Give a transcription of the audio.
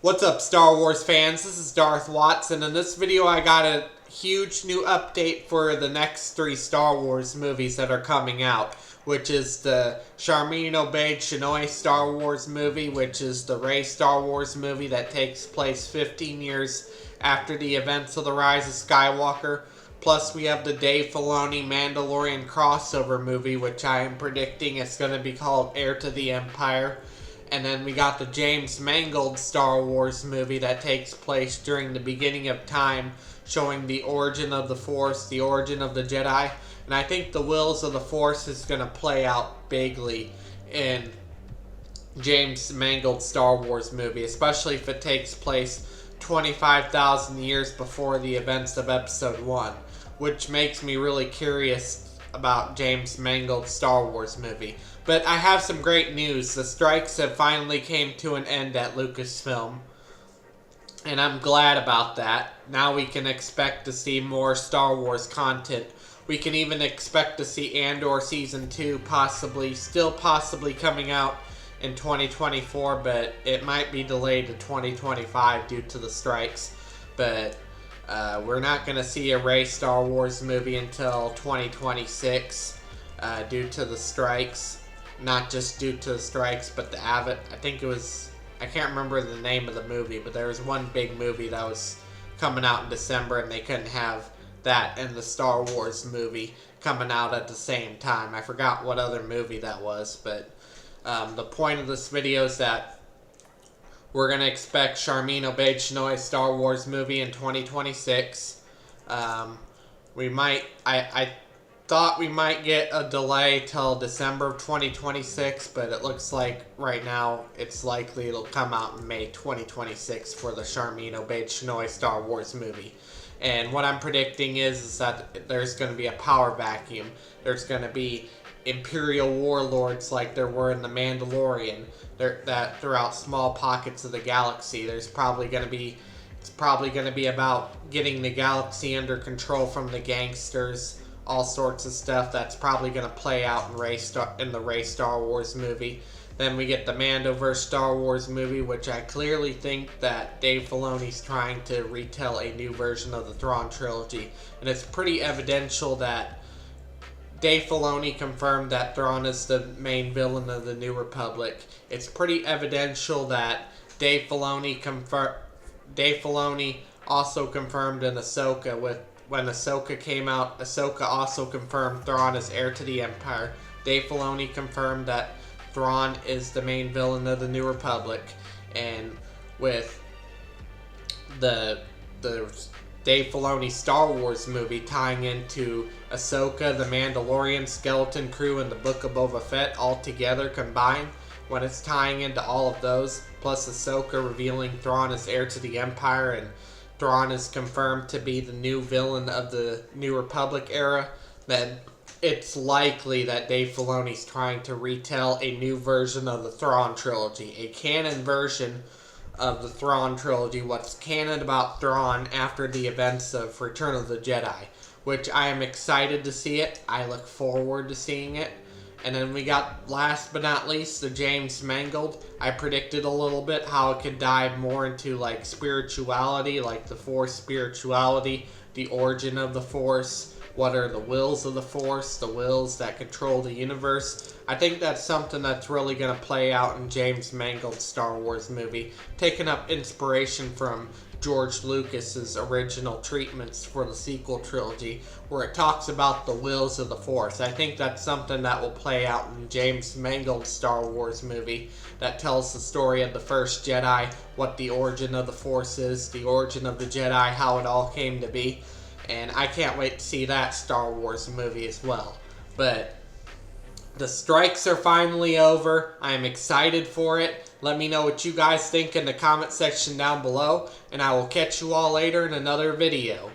What's up, Star Wars fans? This is Darth Watson. In this video, I got a huge new update for the next 3 Star Wars movies that are coming out, which is the Charmin Obey-Chinoy Star Wars movie, which is the Rey Star Wars movie that takes place 15 years after the events of The Rise of Skywalker. Plus, we have the Dave Filoni Mandalorian crossover movie, which I am predicting is going to be called Heir to the Empire. And then we got the James Mangold Star Wars movie that takes place during the beginning of time, showing the origin of the Force, the origin of the Jedi. And I think the wills of the Force is going to play out bigly in James Mangold Star Wars movie, especially if it takes place 25,000 years before the events of Episode 1, which makes me really curious about James Mangold's Star Wars movie. But I have some great news. The strikes have finally came to an end at Lucasfilm, and I'm glad about that. Now we can expect to see more Star Wars content. We can even expect to see Andor Season 2 still possibly coming out in 2024, but it might be delayed to 2025 due to the strikes. But we're not going to see a Rey Star Wars movie until 2026 due to the strikes. Not just due to the strikes, but I can't remember the name of the movie, but there was one big movie that was coming out in December, and they couldn't have that and the Star Wars movie coming out at the same time. I forgot what other movie that was, but the point of this video is that we're going to expect Charmin Obey-Chinoy's Star Wars movie in 2026. I thought we might get a delay till December of 2026, but it looks like right now it's likely it'll come out in May 2026 for the Charmin Obey-Chinoy Star Wars movie. And what I'm predicting is that there's going to be a power vacuum. There's going to be Imperial warlords like there were in The Mandalorian, that throughout small pockets of the galaxy. It's probably going to be about getting the galaxy under control from the gangsters. All sorts of stuff that's probably going to play out in the Rey Star Wars movie. Then we get the Mandoverse Star Wars movie, which I clearly think that Dave Filoni's trying to retell a new version of the Thrawn trilogy. And it's pretty evidential that Dave Filoni confirmed that Thrawn is the main villain of the New Republic. It's pretty evidential that Dave Filoni also confirmed in Ahsoka when Ahsoka came out. Ahsoka also confirmed Thrawn is heir to the Empire. Dave Filoni confirmed that Thrawn is the main villain of the New Republic. And with the Dave Filoni Star Wars movie tying into Ahsoka, the Mandalorian, Skeleton Crew, and the Book of Boba Fett all together combined, when it's tying into all of those, plus Ahsoka revealing Thrawn is heir to the Empire and Thrawn is confirmed to be the new villain of the New Republic era, then it's likely that Dave Filoni's trying to retell a new version of the Thrawn trilogy, a canon version of the Thrawn trilogy, what's canon about Thrawn after the events of Return of the Jedi, which I am excited to see it. I look forward to seeing it. And then we got, last but not least, the James Mangold. I predicted a little bit how it could dive more into like spirituality, like the Force spirituality, the origin of the Force, what are the wills of the Force, the wills that control the universe. I think that's something that's really going to play out in James Mangold's Star Wars movie, taking up inspiration from George Lucas's original treatments for the sequel trilogy, where it talks about the wills of the Force. I think that's something that will play out in James Mangold's Star Wars movie that tells the story of the first Jedi, what the origin of the Force is, the origin of the Jedi, how it all came to be. And I can't wait to see that Star Wars movie as well. But the strikes are finally over. I am excited for it. Let me know what you guys think in the comment section down below, and I will catch you all later in another video.